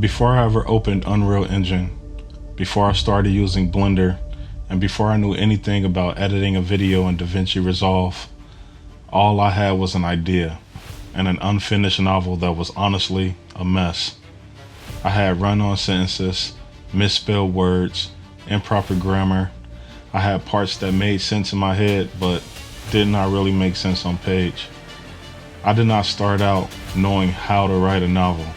Before I ever opened Unreal Engine, before I started using Blender, and before I knew anything about editing a video in DaVinci Resolve, all I had was an idea and an unfinished novel that was honestly a mess. I had run-on sentences, misspelled words, improper grammar. I had parts that made sense in my head but did not really make sense on page. I did not start out knowing how to write a novel.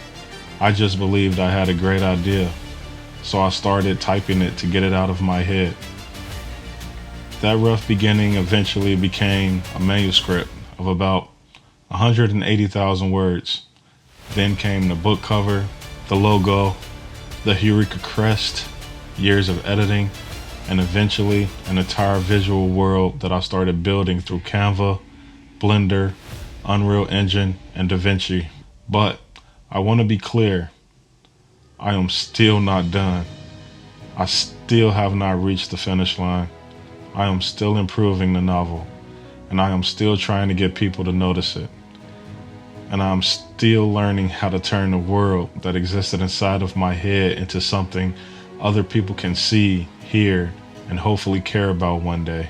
I just believed I had a great idea, so I started typing it to get it out of my head. That rough beginning eventually became a manuscript of about 180,000 words. Then came the book cover, the logo, the Eureka crest, years of editing, and eventually an entire visual world that I started building through Canva, Blender, Unreal Engine, and DaVinci. But I want to be clear, I am still not done. I still have not reached the finish line. I am still improving the novel, and I am still trying to get people to notice it. And I am still learning how to turn the world that existed inside of my head into something other people can see, hear, and hopefully care about one day.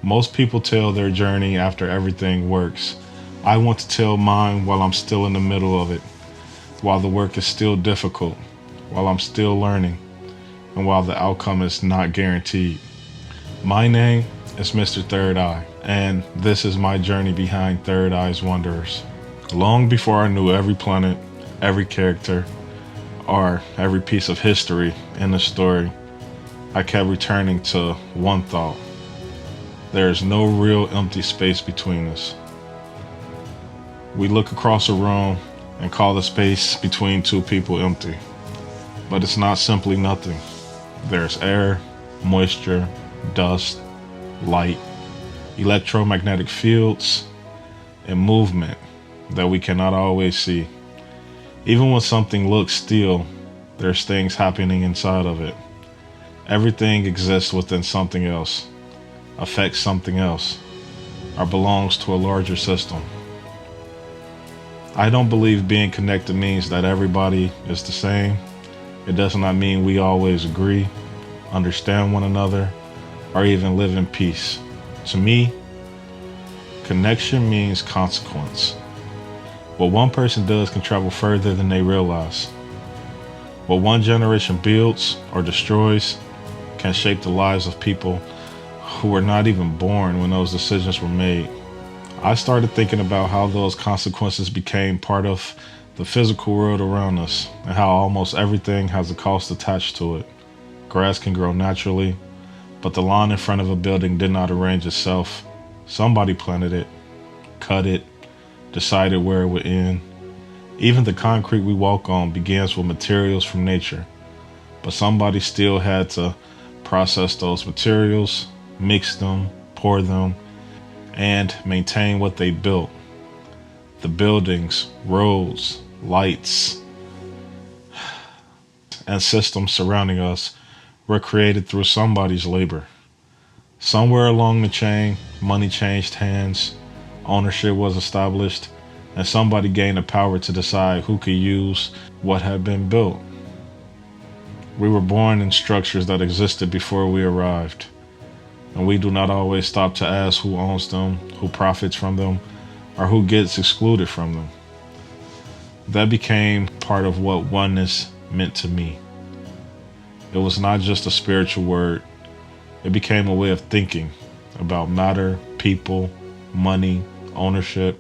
Most people tell their journey after everything works. I want to tell mine while I'm still in the middle of it, while the work is still difficult, while I'm still learning, and while the outcome is not guaranteed. My name is Mr. Third Eye, and this is my journey behind 3RDi's Wanderers. Long before I knew every planet, every character, or every piece of history in the story, I kept returning to one thought. There is no real empty space between us. We look across a room and call the space between two people empty, but it's not simply nothing. There's air, moisture, dust, light, electromagnetic fields, and movement that we cannot always see. Even when something looks still, there's things happening inside of it. Everything exists within something else, affects something else, or belongs to a larger system. I don't believe being connected means that everybody is the same. It does not mean we always agree, understand one another, or even live in peace. To me, connection means consequence. What one person does can travel further than they realize. What one generation builds or destroys can shape the lives of people who were not even born when those decisions were made. I started thinking about how those consequences became part of the physical world around us, and how almost everything has a cost attached to it. Grass can grow naturally, but the lawn in front of a building did not arrange itself. Somebody planted it, cut it, decided where it would end. Even the concrete we walk on begins with materials from nature, but somebody still had to process those materials, mix them, pour them, and maintain what they built. The buildings, roads, lights, and systems surrounding us were created through somebody's labor. Somewhere along the chain, money changed hands, ownership was established, and somebody gained the power to decide who could use what had been built. We were born in structures that existed before we arrived, and we do not always stop to ask who owns them, who profits from them, or who gets excluded from them. That became part of what oneness meant to me. It was not just a spiritual word. It became a way of thinking about matter, people, money, ownership,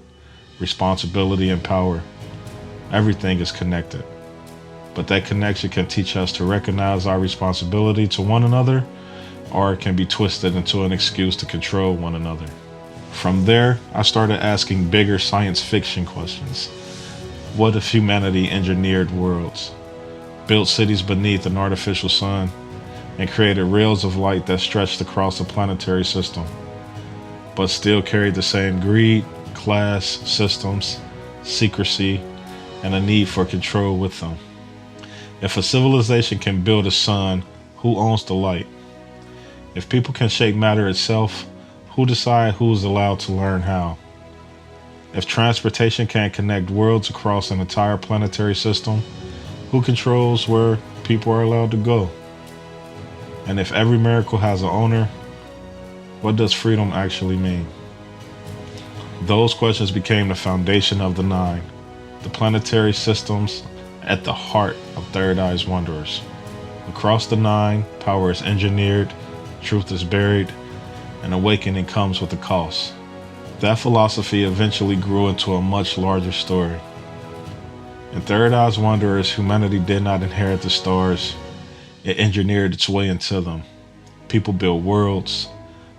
responsibility, and power. Everything is connected, but that connection can teach us to recognize our responsibility to one another, or it can be twisted into an excuse to control one another. From there, I started asking bigger science fiction questions. What if humanity engineered worlds, built cities beneath an artificial sun, and created rails of light that stretched across a planetary system, but still carried the same greed, class, systems, secrecy, and a need for control with them? If a civilization can build a sun, who owns the light? If people can shape matter itself, who decides who's allowed to learn how? If transportation can connect worlds across an entire planetary system, Who controls where people are allowed to go? And if every miracle has an owner, what does freedom actually mean? Those questions became the foundation of the Nine, the planetary systems at the heart of Third Eye's Wanderers. Across the Nine, power is engineered, truth is buried, and awakening comes with a cost. That philosophy eventually grew into a much larger story. In Third Eye's Wanderers, humanity did not inherit the stars, it engineered its way into them. People built worlds,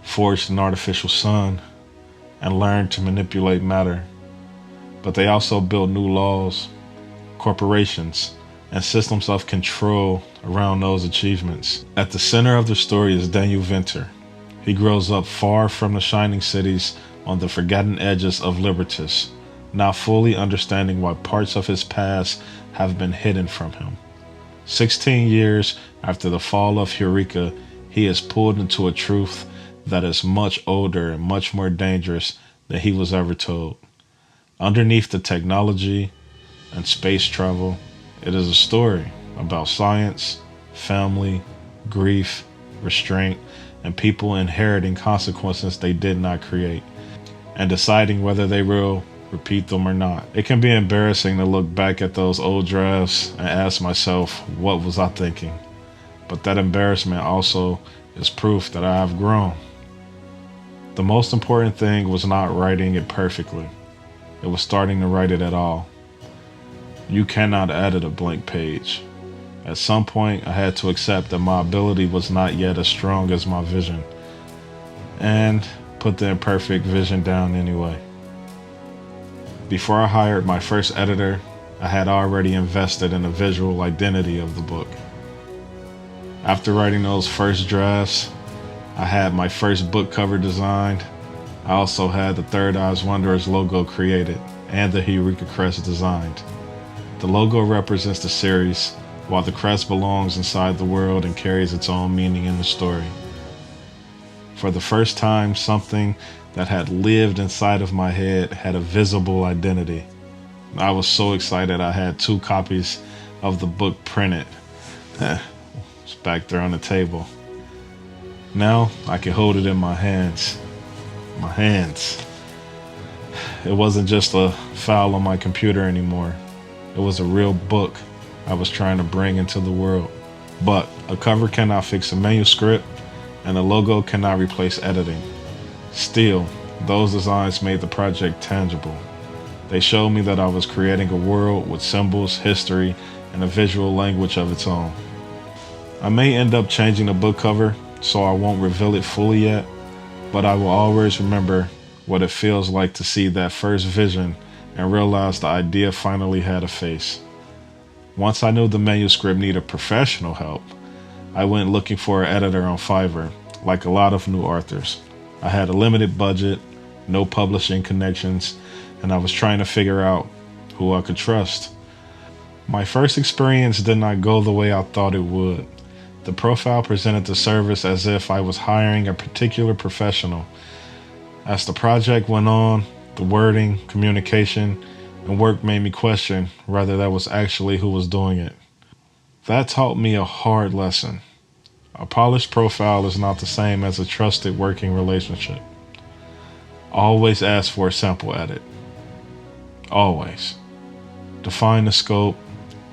forged an artificial sun, and learned to manipulate matter. But they also built new laws, corporations, and systems of control around those achievements. At the center of the story is Daniel Venter. He grows up far from the shining cities on the forgotten edges of Libertas, now fully understanding why parts of his past have been hidden from him. 16 years after the fall of Eureka, he is pulled into a truth that is much older and much more dangerous than he was ever told. Underneath the technology and space travel, it is a story about science, family, grief, restraint, and people inheriting consequences they did not create and deciding whether they will repeat them or not. It can be embarrassing to look back at those old drafts and ask myself, what was I thinking? But that embarrassment also is proof that I have grown. The most important thing was not writing it perfectly. It was starting to write it at all. You cannot edit a blank page. At some point, I had to accept that my ability was not yet as strong as my vision, and put the imperfect vision down anyway. Before I hired my first editor, I had already invested in the visual identity of the book. After writing those first drafts, I had my first book cover designed. I also had the Third Eye's Wanderers logo created and the Eureka crest designed. The logo represents the series, while the crest belongs inside the world and carries its own meaning in the story. For the first time, something that had lived inside of my head had a visible identity. I was so excited I had 2 copies of the book printed. It's back there on the table. Now I can hold it in my hands. My hands. It wasn't just a file on my computer anymore. It was a real book I was trying to bring into the world. But a cover cannot fix a manuscript, and a logo cannot replace editing. Still, those designs made the project tangible. They showed me that I was creating a world with symbols, history, and a visual language of its own. I may end up changing the book cover, so I won't reveal it fully yet, but I will always remember what it feels like to see that first vision and realize the idea finally had a face. Once I knew the manuscript needed professional help, I went looking for an editor on Fiverr, like a lot of new authors. I had a limited budget, no publishing connections, and I was trying to figure out who I could trust. My first experience did not go the way I thought it would. The profile presented the service as if I was hiring a particular professional. As the project went on, the wording, communication, and work made me question whether that was actually who was doing it. That taught me a hard lesson. A polished profile is not the same as a trusted working relationship. Always ask for a sample edit. Always. Define the scope,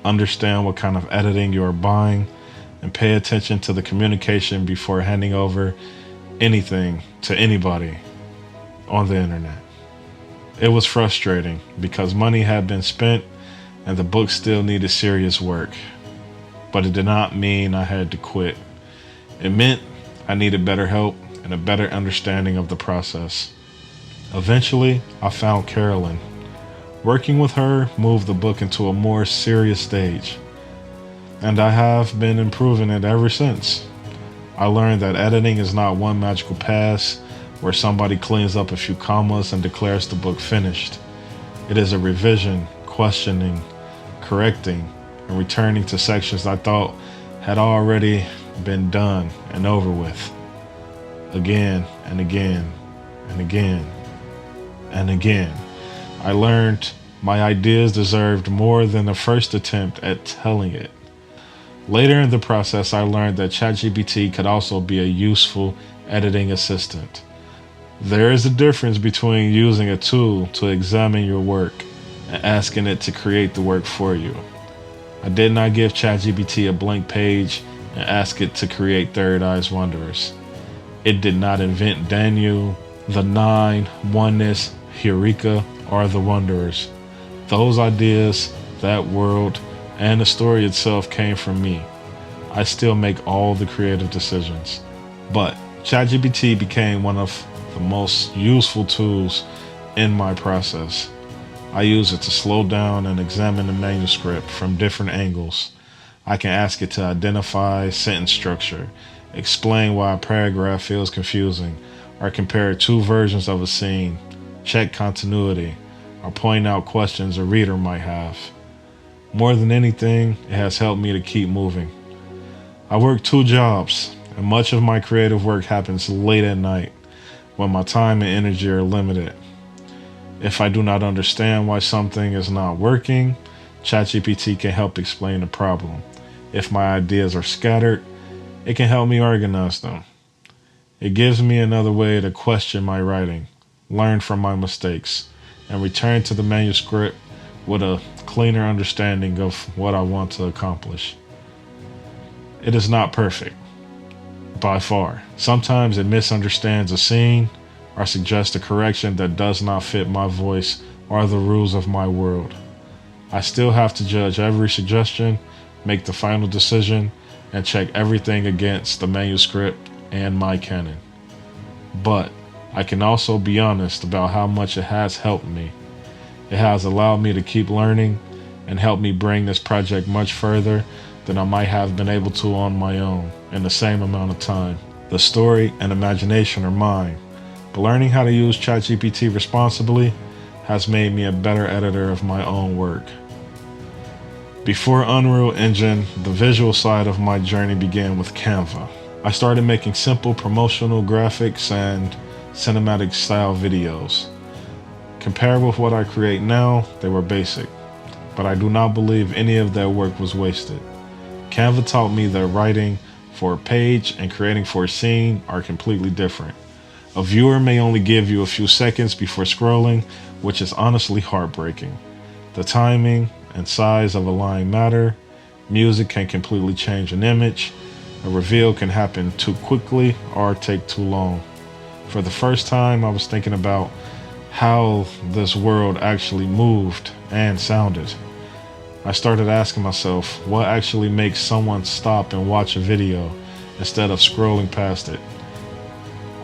understand what kind of editing you are buying, and pay attention to the communication before handing over anything to anybody on the internet. It was frustrating because money had been spent and the book still needed serious work. But it did not mean I had to quit. It meant I needed better help and a better understanding of the process. Eventually, I found Carolyn. Working with her moved the book into a more serious stage, and I have been improving it ever since. I learned that editing is not one magical pass where somebody cleans up a few commas and declares the book finished. It is a revision, questioning, correcting, and returning to sections I thought had already been done and over with. Again and again and again and again. I learned My ideas deserved more than the first attempt at telling it. Later in the process, I learned that ChatGPT could also be a useful editing assistant. There is a difference between using a tool to examine your work and asking it to create the work for you. I did not give ChatGPT a blank page and ask it to create Third Eye's Wanderers. It did not invent Daniel, the Nine, Oneness, Eureka, or the Wanderers. Those ideas, that world, and the story itself came from me. I still make all the creative decisions. But ChatGPT became one of the most useful tools in my process. I use it to slow down and examine the manuscript from different angles. I can ask it to identify sentence structure, explain why a paragraph feels confusing, or compare two versions of a scene, check continuity, or point out questions a reader might have. More than anything, it has helped me to keep moving. I work 2 jobs, and much of my creative work happens late at night, when my time and energy are limited. If I do not understand why something is not working, ChatGPT can help explain the problem. If my ideas are scattered, it can help me organize them. It gives me another way to question my writing, learn from my mistakes, and return to the manuscript with a cleaner understanding of what I want to accomplish. It is not perfect, by far. Sometimes it misunderstands a scene or suggests a correction that does not fit my voice or the rules of my world. I still have to judge every suggestion, make the final decision, and check everything against the manuscript and my canon. But I can also be honest about how much it has helped me. It has allowed me to keep learning and helped me bring this project much further than I might have been able to on my own in the same amount of time. The story and imagination are mine, but learning how to use ChatGPT responsibly has made me a better editor of my own work. Before Unreal Engine, the visual side of my journey began with Canva. I started making simple promotional graphics and cinematic style videos. Compared with what I create now, they were basic, but I do not believe any of that work was wasted. Canva taught me that writing for a page and creating for a scene are completely different. A viewer may only give you a few seconds before scrolling, which is honestly heartbreaking. The timing and size of a line matter. Music can completely change an image. A reveal can happen too quickly or take too long. For the first time, I was thinking about how this world actually moved and sounded. I started asking myself what actually makes someone stop and watch a video instead of scrolling past it.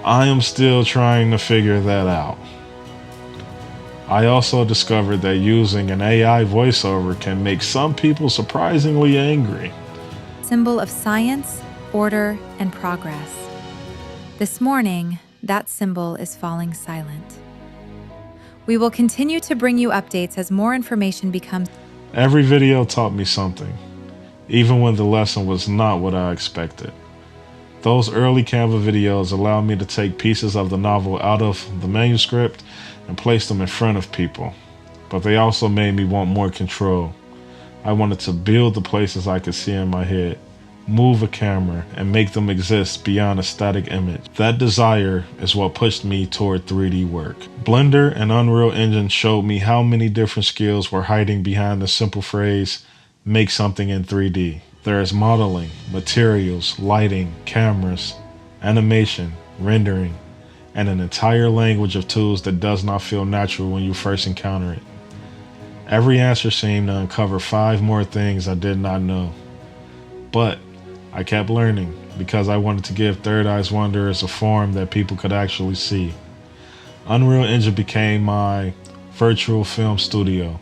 I am still trying to figure that out. I also discovered that using an AI voiceover can make some people surprisingly angry. Symbol of science, order, and progress. This morning, that symbol is falling silent. We will continue to bring you updates as more information becomes. Every video taught me something, even when the lesson was not what I expected. Those early Canva videos allowed me to take pieces of the novel out of the manuscript and place them in front of people, but they also made me want more control. I wanted to build the places I could see in my head, move a camera, and make them exist beyond a static image. That desire is what pushed me toward 3D work. Blender and Unreal Engine showed me how many different skills were hiding behind the simple phrase, make something in 3D. There is modeling, materials, lighting, cameras, animation, rendering, and an entire language of tools that does not feel natural when you first encounter it. Every answer seemed to uncover 5 more things I did not know. But I kept learning because I wanted to give Third Eye's Wanderers a form that people could actually see. Unreal Engine became my virtual film studio.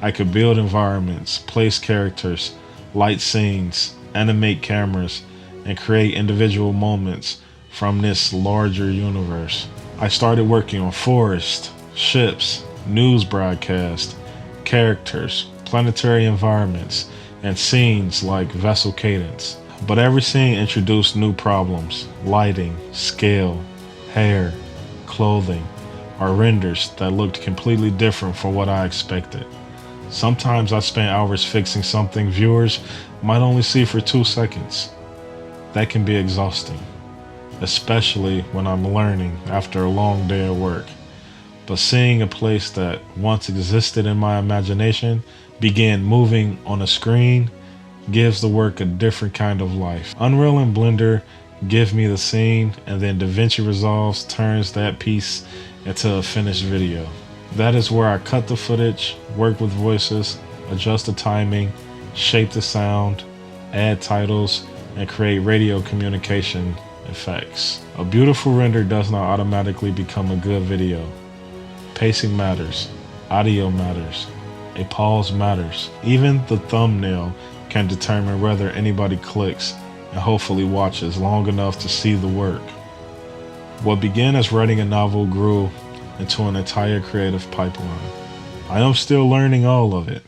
I could build environments, place characters, light scenes, animate cameras, and create individual moments from this larger universe. I started working on forests, ships, news broadcasts, characters, planetary environments, and scenes like Vessel Cadence. But every scene introduced new problems: lighting, scale, hair, clothing, or renders that looked completely different from what I expected. Sometimes I spent hours fixing something viewers might only see for 2 seconds. That can be exhausting, especially when I'm learning after a long day at work. But seeing a place that once existed in my imagination begin moving on a screen gives the work a different kind of life. Unreal and Blender give me the scene, and then DaVinci Resolve turns that piece into a finished video. That is where I cut the footage, work with voices, adjust the timing, shape the sound, add titles, and create radio communication effects. A beautiful render does not automatically become a good video. Pacing matters, audio matters, a pause matters. Even the thumbnail can determine whether anybody clicks and hopefully watches long enough to see the work. What began as writing a novel grew into an entire creative pipeline. I am still learning all of it.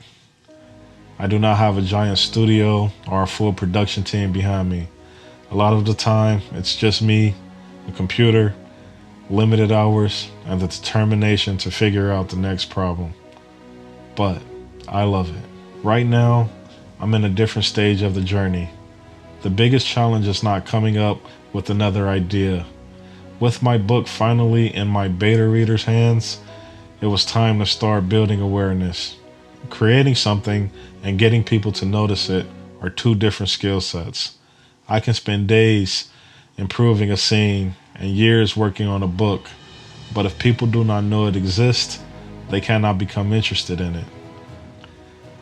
I do not have a giant studio or a full production team behind me. A lot of the time, it's just me, a computer, limited hours, and the determination to figure out the next problem. But I love it. Right now, I'm in a different stage of the journey. The biggest challenge is not coming up with another idea. With my book finally in my beta readers' hands, it was time to start building awareness. Creating something and getting people to notice it are 2 different skill sets. I can spend days improving a scene and years working on a book, but if people do not know it exists, they cannot become interested in it.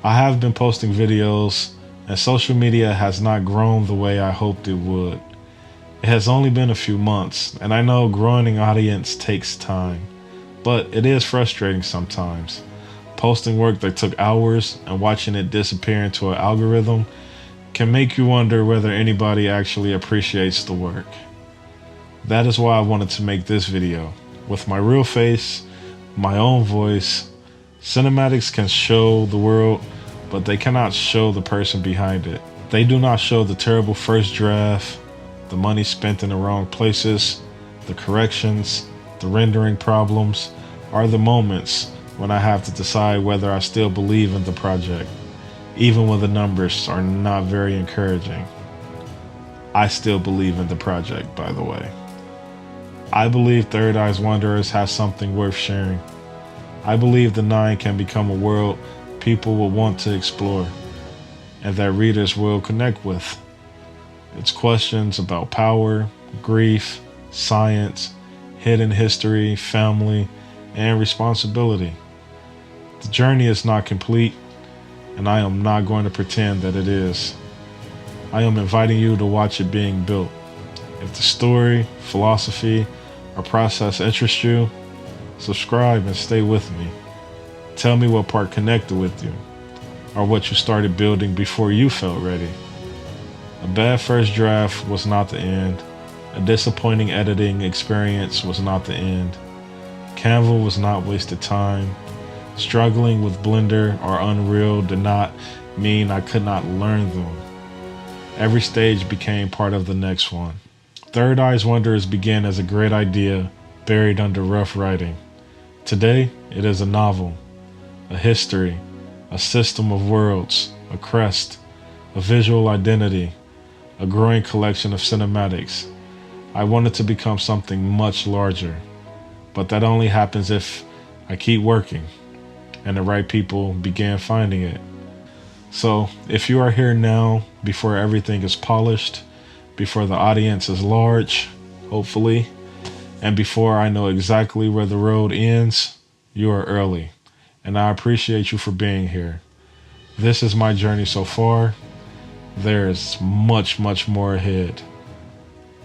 I have been posting videos, and social media has not grown the way I hoped it would. It has only been a few months, and I know growing an audience takes time, but it is frustrating sometimes. Posting work that took hours and watching it disappear into an algorithm can make you wonder whether anybody actually appreciates the work. That is why I wanted to make this video. With my real face, my own voice, cinematics can show the world, but they cannot show the person behind it. They do not show the terrible first draft, the money spent in the wrong places, the corrections, the rendering problems, or the moments when I have to decide whether I still believe in the project, even when the numbers are not very encouraging. I still believe in the project, by the way. I believe 3RDi's Wanderers has something worth sharing. I believe the 9 can become a world people will want to explore, and that readers will connect with. It's questions about power, grief, science, hidden history, family, and responsibility. The journey is not complete, and I am not going to pretend that it is. I am inviting you to watch it being built. If the story, philosophy, or process interests you, subscribe and stay with me. Tell me what part connected with you, or what you started building before you felt ready. A bad first draft was not the end. A disappointing editing experience was not the end. Canva was not wasted time. Struggling with Blender or Unreal did not mean I could not learn them. Every stage became part of the next one. 3RDi's Wanderers began as a great idea buried under rough writing. Today, it is a novel, a history, a system of worlds, a crest, a visual identity, a growing collection of cinematics. I want it to become something much larger, but that only happens if I keep working and the right people begin finding it. So if you are here now, before everything is polished, before the audience is large, hopefully, and before I know exactly where the road ends, you are early, and I appreciate you for being here. This is my journey so far. There is much, much more ahead.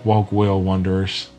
Walk well, Wanderers.